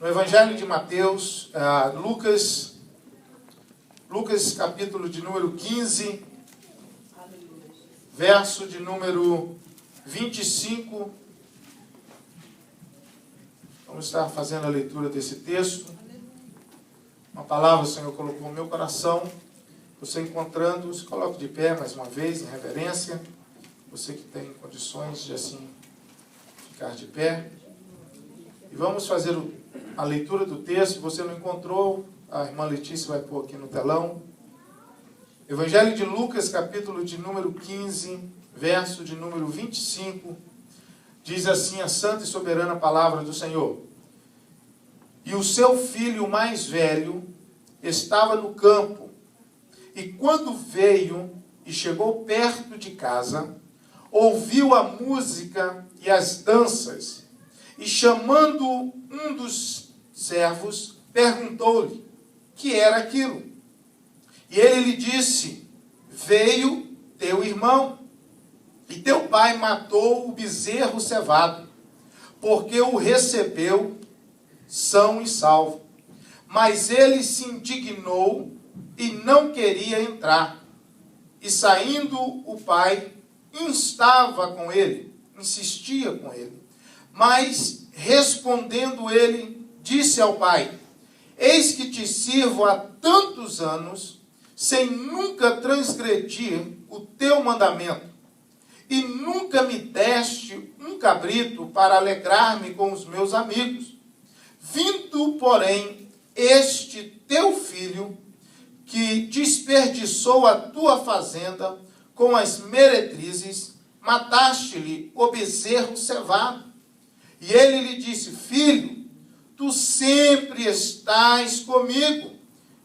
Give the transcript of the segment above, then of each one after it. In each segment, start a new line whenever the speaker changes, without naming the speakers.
No Evangelho de Mateus, Lucas capítulo de número 15, verso de número 25. Vamos estar fazendo a leitura desse texto. Uma palavra o Senhor colocou no meu coração. Você encontrando, se coloque de pé mais uma vez, em reverência. Você que tem condições de assim ficar de pé. E vamos fazer a leitura do texto. Se você não encontrou, a irmã Letícia vai pôr aqui no telão. Evangelho de Lucas, capítulo de número 15, verso de número 25. Diz assim a santa e soberana palavra do Senhor. E o seu filho mais velho estava no campo. E quando veio e chegou perto de casa, ouviu a música e as danças. E chamando um dos servos, perguntou-lhe que era aquilo. E ele lhe disse: veio teu irmão, e teu pai matou o bezerro cevado, porque o recebeu são e salvo. Mas ele se indignou e não queria entrar. E saindo o pai, insistia com ele. Mas, respondendo ele, disse ao pai: eis que te sirvo há tantos anos, sem nunca transgredir o teu mandamento, e nunca me deste um cabrito para alegrar-me com os meus amigos. Vindo, porém, este teu filho, que desperdiçou a tua fazenda com as meretrizes, mataste-lhe o bezerro cevado. E ele lhe disse: filho, tu sempre estás comigo,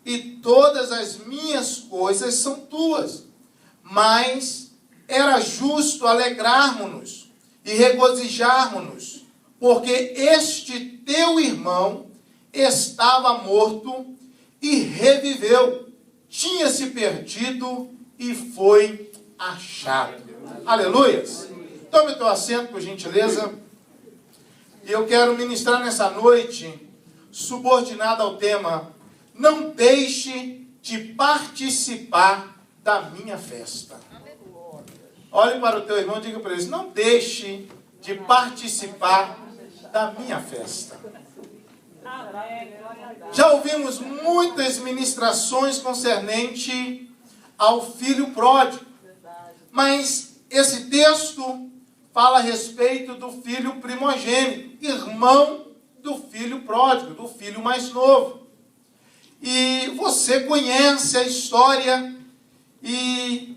e todas as minhas coisas são tuas. Mas era justo alegrarmos-nos e regozijarmos-nos, porque este teu irmão estava morto e reviveu, tinha se perdido e foi achado. Aleluias! Tome teu assento, por gentileza. E eu quero ministrar nessa noite, subordinado ao tema: não deixe de participar da minha festa. Olhe para o teu irmão e diga para ele: não deixe de participar da minha festa. Já ouvimos muitas ministrações concernente ao filho pródigo, mas esse texto fala a respeito do filho primogênito, irmão do filho pródigo, do filho mais novo. E você conhece a história,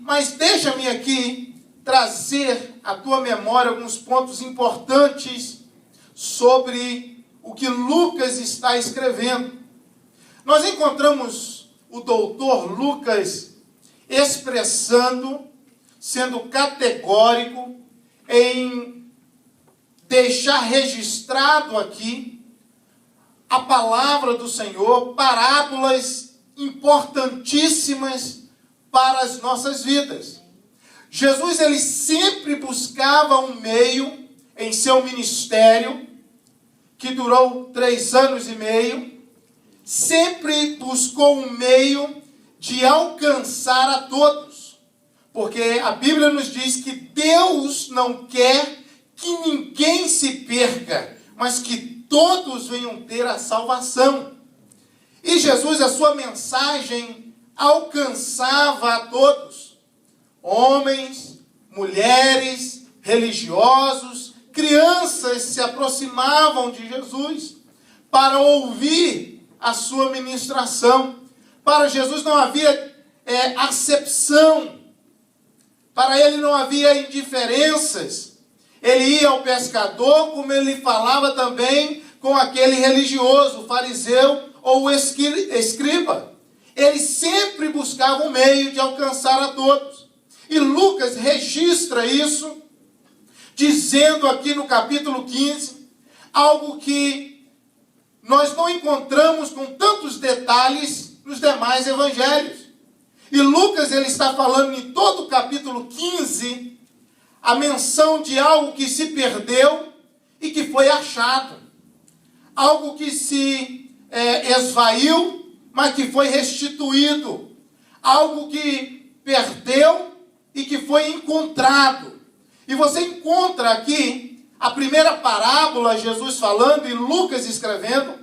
mas deixa-me aqui trazer à tua memória alguns pontos importantes sobre o que Lucas está escrevendo. Nós encontramos o doutor Lucas expressando, sendo categórico, em deixar registrado aqui a palavra do Senhor, parábolas importantíssimas para as nossas vidas. Jesus, ele sempre buscava um meio em seu ministério, que durou 3 anos e meio, sempre buscou um meio de alcançar a todos. Porque a Bíblia nos diz que Deus não quer que ninguém se perca, mas que todos venham ter a salvação. E Jesus, a sua mensagem alcançava a todos. Homens, mulheres, religiosos, crianças se aproximavam de Jesus para ouvir a sua ministração. Para Jesus não havia acepção. Para ele não havia indiferenças. Ele ia ao pescador, como ele falava também com aquele religioso, o fariseu ou o escriba. Ele sempre buscava um meio de alcançar a todos. E Lucas registra isso, dizendo aqui no capítulo 15, algo que nós não encontramos com tantos detalhes nos demais evangelhos. E Lucas, ele está falando em todo o capítulo 15, a menção de algo que se perdeu e que foi achado. algo que se esvaiu, mas que foi restituído, algo que perdeu e que foi encontrado. E você encontra aqui a primeira parábola, Jesus falando e Lucas escrevendo,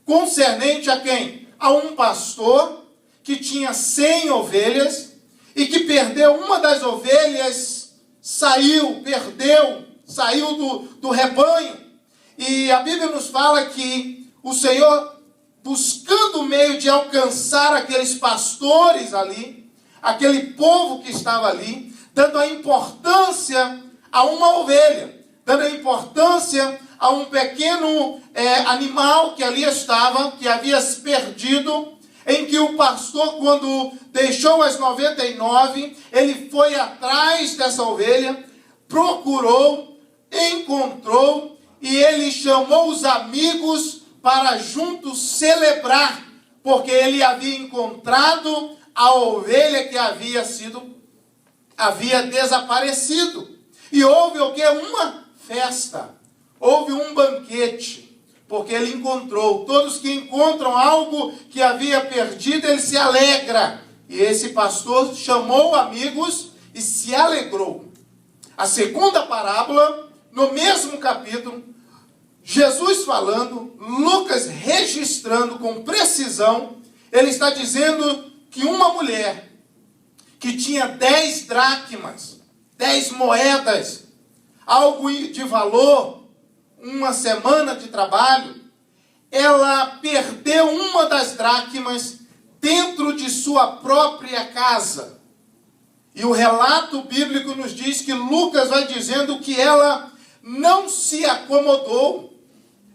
concernente a quem? A um pastor que tinha 100 ovelhas e que perdeu uma das ovelhas, saiu do rebanho. E a Bíblia nos fala que o Senhor, buscando o meio de alcançar aqueles pastores ali, aquele povo que estava ali, dando a importância a uma ovelha, dando a importância a um pequeno animal que ali estava, que havia se perdido, em que o pastor, quando deixou as 99, ele foi atrás dessa ovelha, procurou, encontrou, e ele chamou os amigos para juntos celebrar, porque ele havia encontrado a ovelha que havia desaparecido. E houve o quê? Uma festa, houve um banquete, porque ele encontrou. Todos que encontram algo que havia perdido, ele se alegra. E esse pastor chamou amigos e se alegrou. A segunda parábola, no mesmo capítulo, Jesus falando, Lucas registrando com precisão, ele está dizendo que uma mulher que tinha 10 dracmas, 10 moedas, algo de valor, uma semana de trabalho, ela perdeu uma das dracmas dentro de sua própria casa. E o relato bíblico nos diz que Lucas vai dizendo que ela não se acomodou.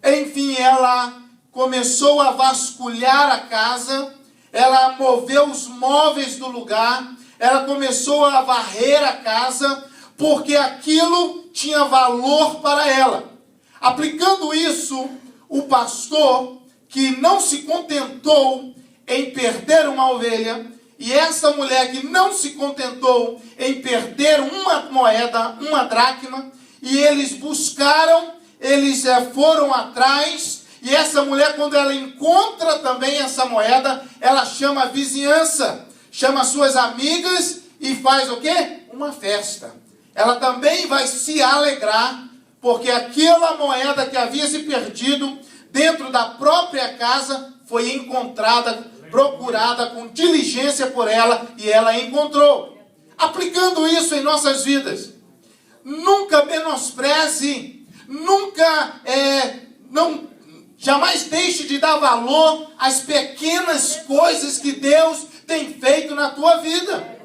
Enfim, ela começou a vasculhar a casa, ela moveu os móveis do lugar, ela começou a varrer a casa, porque aquilo tinha valor para ela. Aplicando isso, o pastor, que não se contentou em perder uma ovelha, e essa mulher que não se contentou em perder uma moeda, uma dracma, e eles buscaram, eles foram atrás, e essa mulher, quando ela encontra também essa moeda, ela chama a vizinhança, chama suas amigas e faz o quê? Uma festa. Ela também vai se alegrar, porque aquela moeda que havia se perdido dentro da própria casa foi encontrada, procurada com diligência por ela, e ela encontrou. Aplicando isso em nossas vidas, nunca menospreze, jamais deixe de dar valor às pequenas coisas que Deus tem feito na tua vida.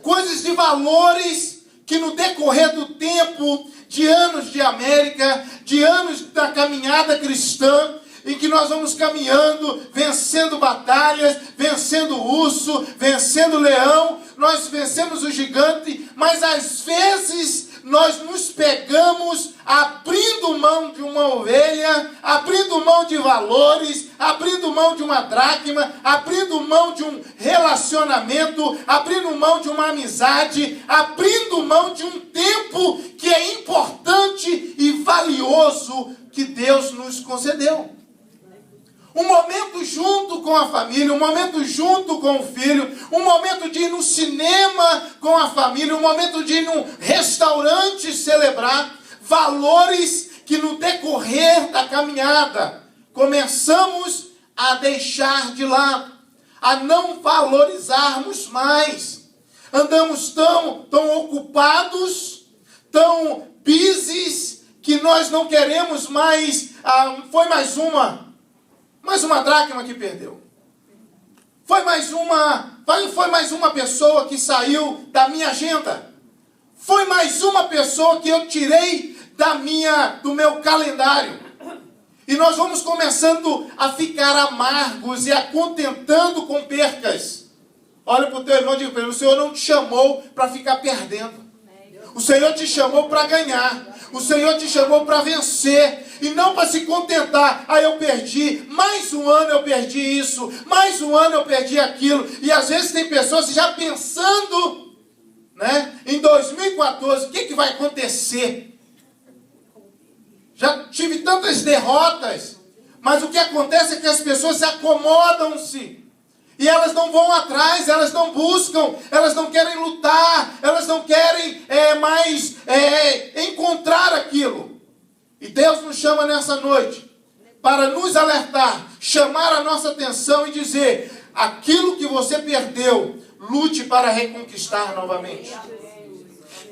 Coisas de valores que no decorrer do tempo, de anos de América, de anos da caminhada cristã, em que nós vamos caminhando, vencendo batalhas, vencendo o urso, vencendo o leão, nós vencemos o gigante, mas às vezes nós nos pegamos abrindo mão de uma ovelha, abrindo mão de valores, abrindo mão de uma dracma, abrindo mão de um relacionamento, abrindo mão de uma amizade, abrindo mão de um tempo que é importante e valioso que Deus nos concedeu. Um momento junto com a família, um momento junto com o filho, um momento de ir no cinema com a família, um momento de ir num restaurante celebrar, valores que no decorrer da caminhada começamos a deixar de lado, a não valorizarmos mais. Andamos tão ocupados, tão busy, que nós não queremos mais. Foi mais uma dracma que perdeu. Foi mais uma pessoa que saiu da minha agenda. Foi mais uma pessoa que eu tirei do meu calendário. E nós vamos começando a ficar amargos e a contentando com percas. Olha para o teu irmão e diga para ele: o Senhor não te chamou para ficar perdendo. O Senhor te chamou para ganhar. O Senhor te chamou para vencer. E não para se contentar. Eu perdi. Mais um ano eu perdi isso. Mais um ano eu perdi aquilo. E às vezes tem pessoas já pensando, né, em 2014. O que vai acontecer? Já tive tantas derrotas. Mas o que acontece é que as pessoas se acomodam-se. E elas não vão atrás, elas não buscam, elas não querem lutar, elas não querem mais encontrar aquilo. E Deus nos chama nessa noite para nos alertar, chamar a nossa atenção e dizer: aquilo que você perdeu, lute para reconquistar novamente.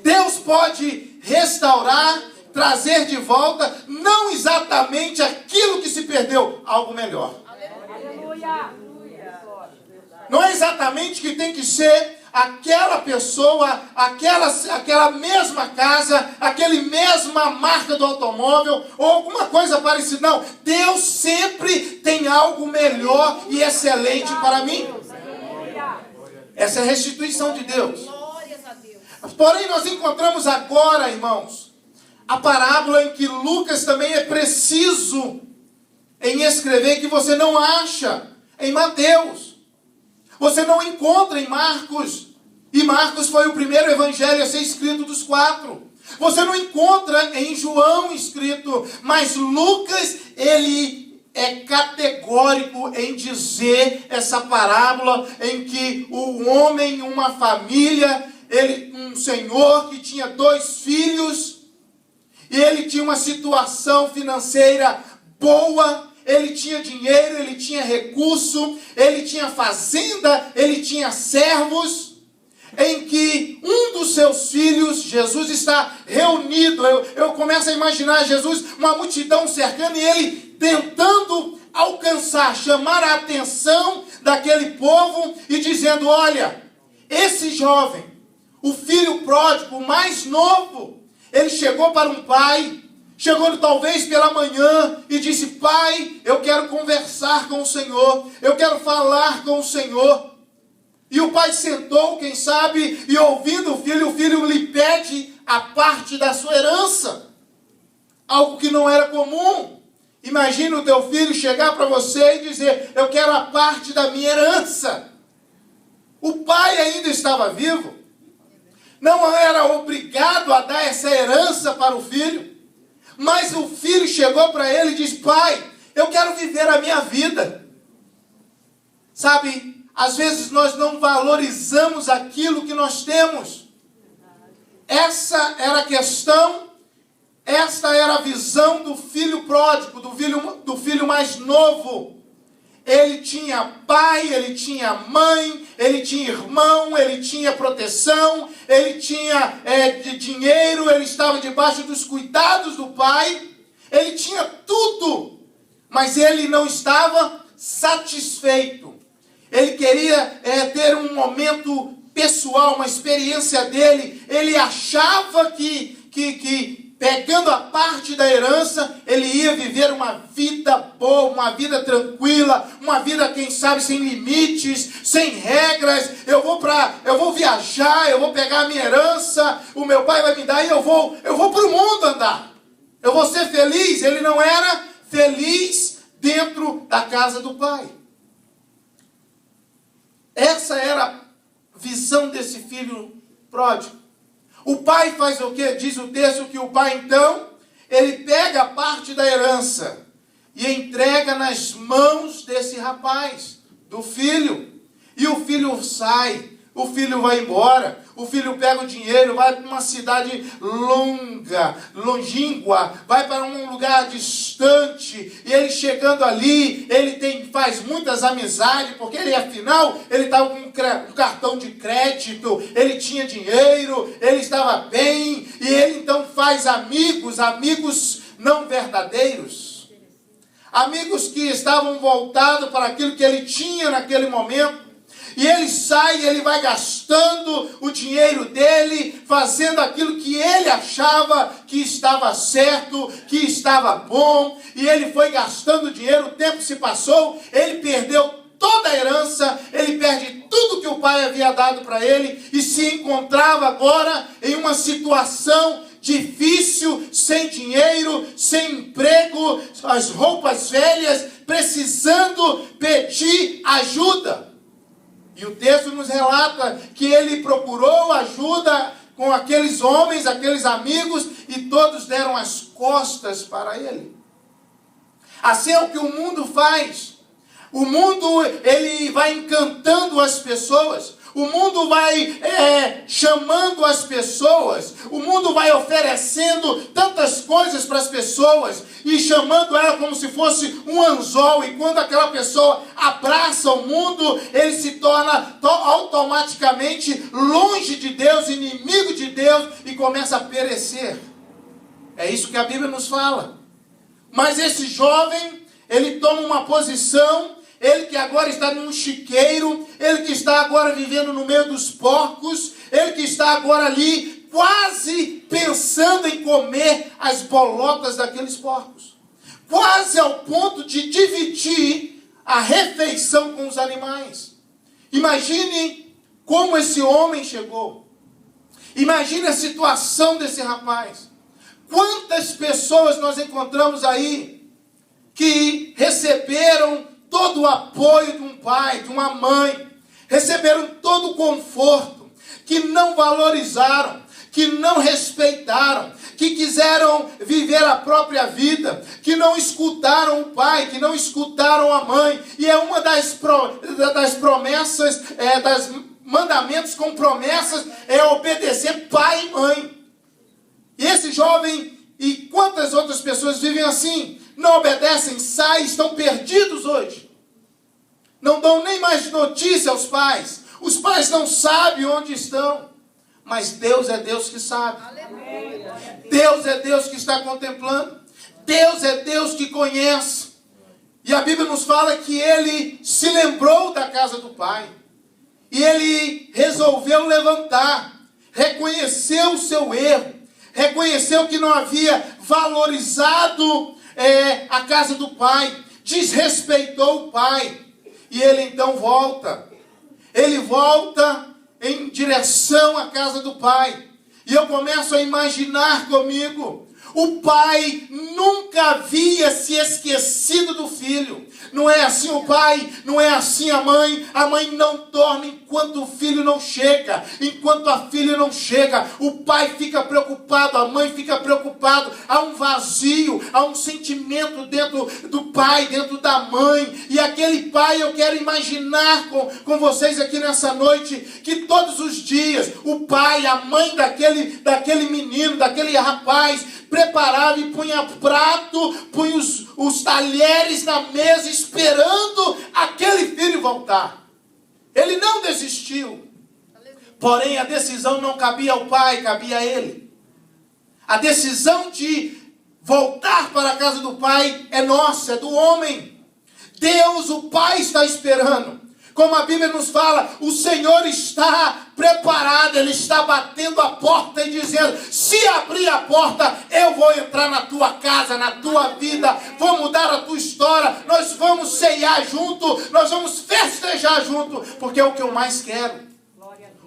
Deus pode restaurar, trazer de volta, não exatamente aquilo que se perdeu, algo melhor.
Aleluia.
Não é exatamente que tem que ser aquela pessoa, aquela mesma casa, aquele mesma marca do automóvel, ou alguma coisa parecida. Não, Deus sempre tem algo melhor e excelente para mim. Essa é a restituição de Deus. Porém, nós encontramos agora, irmãos, a parábola em que Lucas também é preciso em escrever, que você não acha em Mateus. Você não encontra em Marcos. E Marcos foi o primeiro evangelho a ser escrito dos 4. Você não encontra em João escrito. Mas Lucas, ele é categórico em dizer essa parábola em que o homem, uma família, um senhor que tinha 2 filhos, e ele tinha uma situação financeira boa, ele tinha dinheiro, ele tinha recurso, ele tinha fazenda, ele tinha servos, em que um dos seus filhos, Jesus está reunido. Eu começo a imaginar Jesus, uma multidão cercando, e ele tentando alcançar, chamar a atenção daquele povo e dizendo: olha, esse jovem, o filho pródigo, o mais novo, ele chegou para um pai, chegou talvez pela manhã e disse: pai, eu quero conversar com o Senhor, eu quero falar com o Senhor. E o pai sentou, quem sabe, e ouvindo o filho lhe pede a parte da sua herança. Algo que não era comum. Imagina o teu filho chegar para você e dizer: eu quero a parte da minha herança. O pai ainda estava vivo. Não era obrigado a dar essa herança para o filho. Mas o filho chegou para ele e disse: pai, eu quero viver a minha vida. Sabe, às vezes nós não valorizamos aquilo que nós temos. Essa era a questão, esta era a visão do filho pródigo, do filho mais novo. Ele tinha pai, ele tinha mãe, ele tinha irmão, ele tinha proteção, ele tinha dinheiro, ele estava debaixo dos cuidados do pai, ele tinha tudo, mas ele não estava satisfeito. Ele queria ter um momento pessoal, uma experiência dele. Ele achava que pegando a parte da herança, ele ia viver uma vida boa, uma vida tranquila, uma vida, quem sabe, sem limites, sem regras. Eu vou viajar, eu vou pegar a minha herança, o meu pai vai me dar e eu vou para o mundo andar. Eu vou ser feliz. Ele não era feliz dentro da casa do pai. Essa era a visão desse filho pródigo. O pai faz o quê? Diz o texto que o pai, então, ele pega a parte da herança e entrega nas mãos desse rapaz, do filho. E o filho sai, o filho vai embora, o filho pega o dinheiro, vai para uma cidade longínqua, vai para um lugar distante, e ele chegando ali, ele faz muitas amizades, porque afinal, ele estava com um cartão de crédito, ele tinha dinheiro, ele estava bem, e ele então faz amigos não verdadeiros, amigos que estavam voltados para aquilo que ele tinha naquele momento. E ele sai, ele vai gastando o dinheiro dele, fazendo aquilo que ele achava que estava certo, que estava bom. E ele foi gastando dinheiro, o tempo se passou, ele perdeu toda a herança, ele perde tudo que o pai havia dado para ele e se encontrava agora em uma situação difícil, sem dinheiro, sem emprego, as roupas velhas, precisando pedir ajuda. E o texto nos relata que ele procurou ajuda com aqueles homens, aqueles amigos, e todos deram as costas para ele. Assim é o que o mundo faz. O mundo, ele vai encantando as pessoas. O mundo vai chamando as pessoas. O mundo vai oferecendo tantas coisas para as pessoas e chamando ela como se fosse um anzol. E quando aquela pessoa abraça o mundo, ele se torna automaticamente longe de Deus, inimigo de Deus, e começa a perecer. É isso que a Bíblia nos fala. Mas esse jovem, ele toma uma posição. Ele que agora está num chiqueiro, ele que está agora vivendo no meio dos porcos, ele que está agora ali quase pensando em comer as bolotas daqueles porcos. Quase ao ponto de dividir a refeição com os animais. Imagine como esse homem chegou. Imagine a situação desse rapaz. Quantas pessoas nós encontramos aí que receberam todo o apoio de um pai, de uma mãe, receberam todo o conforto, que não valorizaram, que não respeitaram, que quiseram viver a própria vida, que não escutaram o pai, que não escutaram a mãe. E é uma das promessas, das mandamentos com promessas, é obedecer pai e mãe. E esse jovem e quantas outras pessoas vivem assim? Não obedecem, saem, estão perdidos hoje. Não dão nem mais notícia aos pais. Os pais não sabem onde estão. Mas Deus é Deus que sabe. Deus é Deus que está contemplando. Deus é Deus que conhece. E a Bíblia nos fala que ele se lembrou da casa do pai. E ele resolveu levantar. Reconheceu o seu erro. Reconheceu que não havia valorizado a casa do pai, desrespeitou o pai, e ele então volta. Ele volta em direção à casa do pai, e eu começo a imaginar comigo, o pai nunca havia se esquecido do filho. Não é assim o pai, não é assim a mãe não dorme enquanto o filho não chega, enquanto a filha não chega, o pai fica preocupado, a mãe fica preocupada, há um vazio, há um sentimento dentro do pai, dentro da mãe, e aquele pai, eu quero imaginar com vocês aqui nessa noite, que todos os dias, o pai, a mãe daquele menino, daquele rapaz, preparava e punha prato, punha os talheres na mesa, esperando aquele filho voltar. Ele não desistiu. Porém, a decisão não cabia ao pai, cabia a ele. A decisão de voltar para a casa do pai é nossa, é do homem. Deus, o pai, está esperando. Como a Bíblia nos fala, o Senhor está preparado, Ele está batendo a porta e dizendo, se abrir a porta, eu vou entrar na tua casa, na tua vida, vou mudar a tua história, nós vamos ceiar junto, nós vamos festejar junto, porque é o que eu mais quero.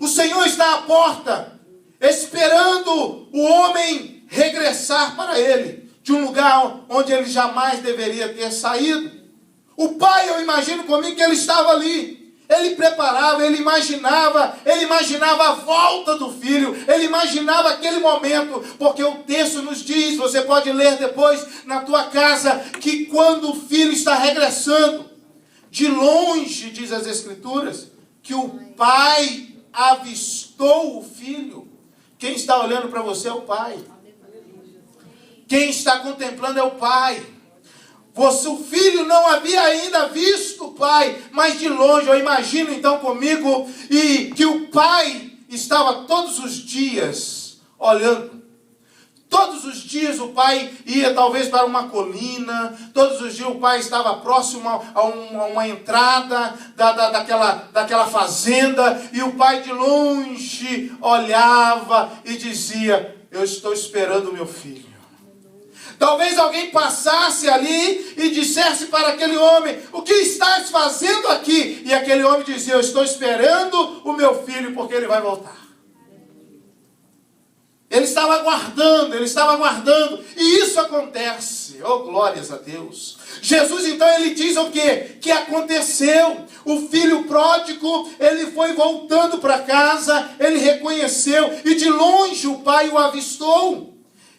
O Senhor está à porta, esperando o homem regressar para Ele, de um lugar onde ele jamais deveria ter saído. O pai, eu imagino comigo que ele estava ali. Ele preparava, ele imaginava a volta do filho, ele imaginava aquele momento, porque o texto nos diz, você pode ler depois na tua casa, que quando o filho está regressando, de longe, diz as Escrituras, que o pai avistou o filho. Quem está olhando para você é o pai. Quem está contemplando é o pai. O filho não havia ainda visto o pai, mas de longe, eu imagino então comigo, e que o pai estava todos os dias olhando. Todos os dias o pai ia talvez para uma colina, todos os dias o pai estava próximo a uma entrada daquela fazenda, e o pai de longe olhava e dizia, eu estou esperando o meu filho. Talvez alguém passasse ali e dissesse para aquele homem, o que estás fazendo aqui? E aquele homem dizia, eu estou esperando o meu filho porque ele vai voltar. Ele estava aguardando, e isso acontece, oh glórias a Deus. Jesus então ele diz o quê? Que aconteceu, o filho pródigo, ele foi voltando para casa, ele reconheceu, e de longe o pai o avistou.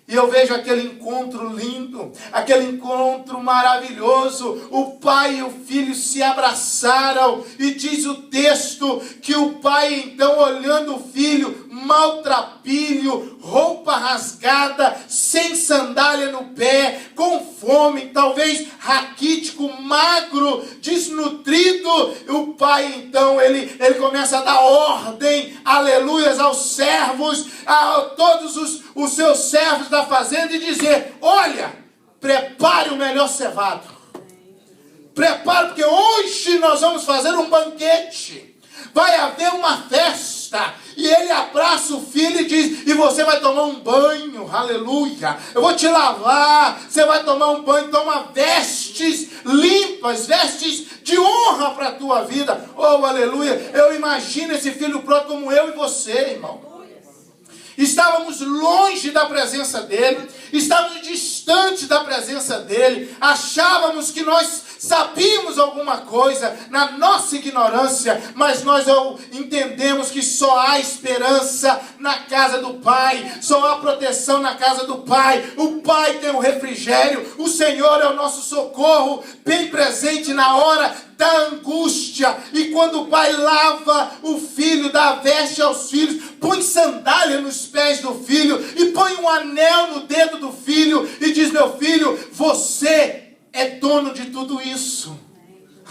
E eu vejo aquele encontro lindo, aquele encontro maravilhoso. O pai e o filho se abraçaram. E diz o texto que o pai, então, olhando o filho, maltrapilho, roupa rasgada, sem sandália no pé, com fome, talvez raquítico, magro, desnutrido. O pai, então, ele começa a dar ordem, aleluias, aos servos, a todos os seus servos da fazenda, e dizer: olha, prepare o melhor cevado. Prepare, porque hoje nós vamos fazer um banquete. Vai haver uma festa. E ele abraça o filho e diz: e você vai tomar um banho, aleluia. Eu vou te lavar, você vai tomar um banho, toma vestes limpas, vestes de honra para a tua vida. Oh, aleluia. Eu imagino esse filho pródigo como eu e você, irmão. Estávamos longe da presença dele, estávamos distantes da presença dele, achávamos que nós sabíamos alguma coisa na nossa ignorância, mas nós entendemos que só há esperança na casa do Pai, só há proteção na casa do Pai. O Pai tem o refrigério, o Senhor é o nosso socorro, bem presente na hora da angústia. E quando o pai lava o filho, dá veste aos filhos, põe sandália nos pés do filho e põe um anel no dedo do filho e diz: meu filho, você é dono de tudo isso.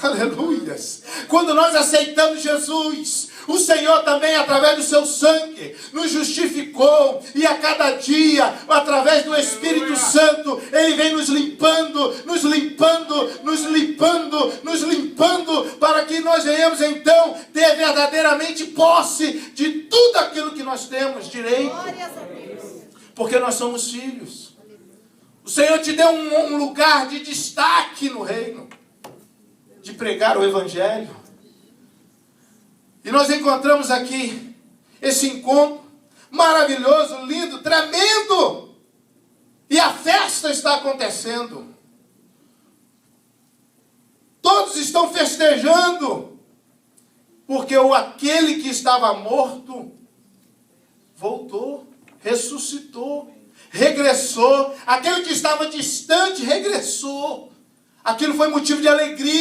Aleluias. Quando nós aceitamos Jesus, o Senhor também, através do seu sangue, nos justificou. E a cada dia, através do Espírito Santo, Ele vem nos limpando, nos limpando, nos limpando, nos limpando, para que nós venhamos então ter verdadeiramente posse de tudo aquilo que nós temos direito. Porque nós somos filhos. O Senhor te deu um lugar de destaque no reino, de pregar o Evangelho. E nós encontramos aqui esse encontro maravilhoso, lindo, tremendo. E a festa está acontecendo. Todos estão festejando, porque aquele que estava morto voltou, ressuscitou, regressou. Aquele que estava distante regressou. Aquilo foi motivo de alegria.